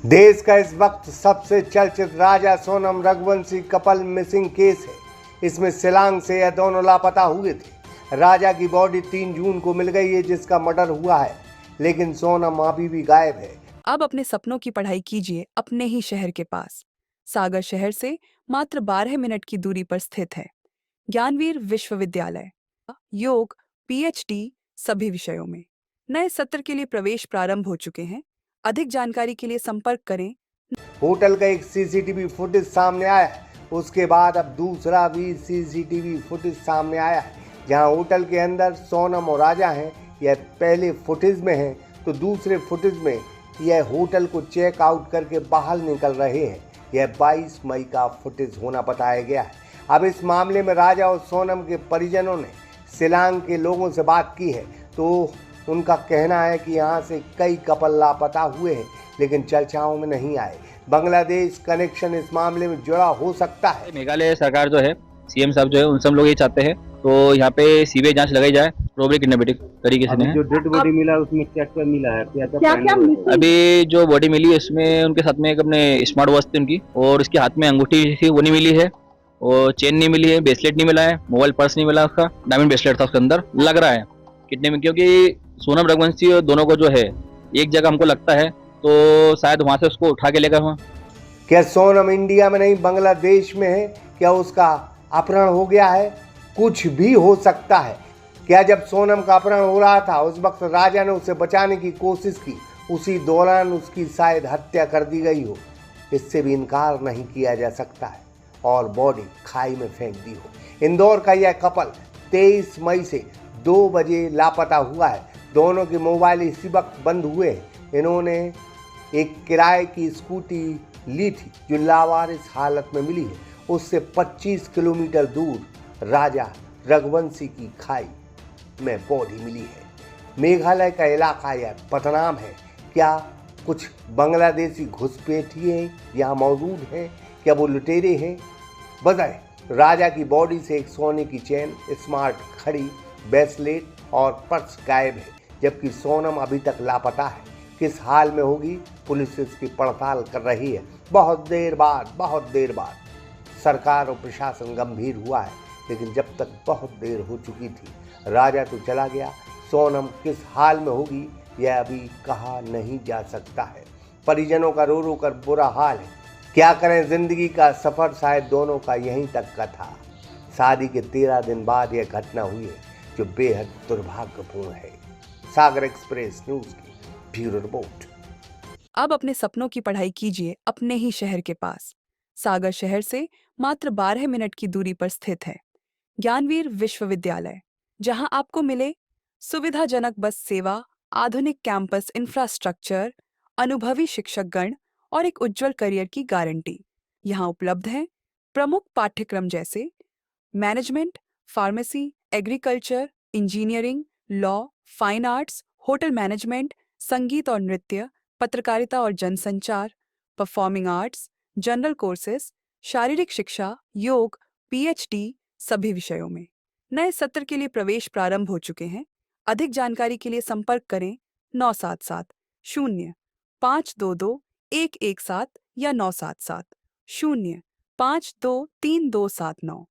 देश का इस वक्त सबसे चर्चित Raja Sonam Raghuvanshi couple missing case है। इसमें शिलांग से यह दोनों लापता हुए थे। राजा की बॉडी 3 जून को मिल गई है, जिसका मर्डर हुआ है, लेकिन सोनम अभी भी गायब है। अब अपने सपनों की पढ़ाई कीजिए अपने ही शहर के पास। सागर शहर से मात्र 12 मिनट की दूरी पर स्थित है ज्ञानवीर विश्वविद्यालय। योग, पीएचडी सभी विषयों में। नए सत्र के लिए प्रवेश प्रारंभ हो चुके हैं। अधिक जानकारी के लिए संपर्क करें। होटल का एक सीसीटीवी फुटेज सामने आया है। उसके बाद अब दूसरा भी सीसीटीवी फुटेज सामने आया है, जहां होटल के अंदर सोनम और राजा हैं। यह पहले फुटेज में है, तो दूसरे फुटेज में यह होटल को चेक आउट करके बाहर निकल रहे हैं। यह 22 मई का फुटेज होना बताया गया है। अब इस मामले में राजा और सोनम के परिजनों ने शिलांग के लोगों से बात की है, तो उनका कहना है कि यहाँ से कई कपल लापता हुए हैं, लेकिन चर्चाओं में नहीं आए। बांग्लादेश कनेक्शन इस मामले में जुड़ा हो सकता है। मेघालय सरकार जो है, सीएम साहब जो है, उन सब लोग ये चाहते हैं तो यहाँ पे सीबीआई जांच लगाई जाए, प्रोबेबली किडनैपिंग तरीके से अभी है। जो डेड बॉडी मिला उसमें क्या क्या मिला है, क्या क्या अभी जो बॉडी मिली है उसमें उनके साथ में एक अपने स्मार्ट वॉच थी उनकी, और उसके हाथ में अंगूठी थी वो नहीं मिली है, और चेन नहीं मिली है, ब्रेसलेट नहीं मिला है, मोबाइल पर्स नहीं मिला, उसका डायमंड ब्रेसलेट था उसके अंदर। लग रहा है किडनैपिंग, क्योंकि सोनम रघुवंशी और दोनों को जो है एक जगह हमको लगता है, तो शायद वहां से उसको उठा के लेकर वहाँ। क्या सोनम इंडिया में नहीं बांग्लादेश में है? क्या उसका अपहरण हो गया है? कुछ भी हो सकता है। क्या जब सोनम का अपहरण हो रहा था उस वक्त राजा ने उसे बचाने की कोशिश की, उसी दौरान उसकी शायद हत्या कर दी गई हो? इससे भी इनकार नहीं किया जा सकता है, और बॉडी खाई में फेंक दी हो। इंदौर का यह कपल 23 मई से 2 बजे लापता हुआ है। दोनों के मोबाइल इसी वक्त बंद हुए हैं। इन्होंने एक किराए की स्कूटी ली थी, जो लावारिस हालत में मिली है। उससे 25 किलोमीटर दूर राजा रघुवंशी की खाई में बॉडी मिली है। मेघालय का इलाका यह पतनाम है। क्या कुछ बांग्लादेशी घुसपैठिए यहाँ मौजूद हैं? क्या वो लुटेरे हैं? बताएं। राजा की बॉडी से एक सोने की चेन, स्मार्ट घड़ी, ब्रेसलेट और पर्स गायब है, जबकि सोनम अभी तक लापता है। किस हाल में होगी, पुलिस इसकी पड़ताल कर रही है। बहुत देर बाद सरकार और प्रशासन गंभीर हुआ है, लेकिन जब तक बहुत देर हो चुकी थी। राजा तो चला गया, सोनम किस हाल में होगी यह अभी कहा नहीं जा सकता है। परिजनों का रो रो कर बुरा हाल है। क्या करें, जिंदगी का सफर शायद दोनों का यहीं तक का था। शादी के 13 दिन बाद यह घटना हुई है, जो बेहद दुर्भाग्यपूर्ण है। सागर एक्सप्रेस न्यूज की ब्यूरो रिपोर्ट। अब अपने सपनों की पढ़ाई कीजिए अपने ही शहर के पास। सागर शहर से मात्र 12 मिनट की दूरी पर स्थित है ज्ञानवीर विश्वविद्यालय, जहां आपको मिले सुविधाजनक बस सेवा, आधुनिक कैंपस इंफ्रास्ट्रक्चर, अनुभवी शिक्षकगण और एक उज्जवल करियर की गारंटी। यहाँ उपलब्ध है प्रमुख पाठ्यक्रम जैसे management, pharmacy, agriculture, engineering, law, fine arts, hotel management, संगीत और नृत्य, पत्रकारिता और जनसंचार, परफॉर्मिंग आर्ट्स, जनरल कोर्सेज, शारीरिक शिक्षा, योग, पीएचडी सभी विषयों में। नए सत्र के लिए प्रवेश प्रारंभ हो चुके हैं। अधिक जानकारी के लिए संपर्क करें 977 0 522 117 या 977 0 523 279।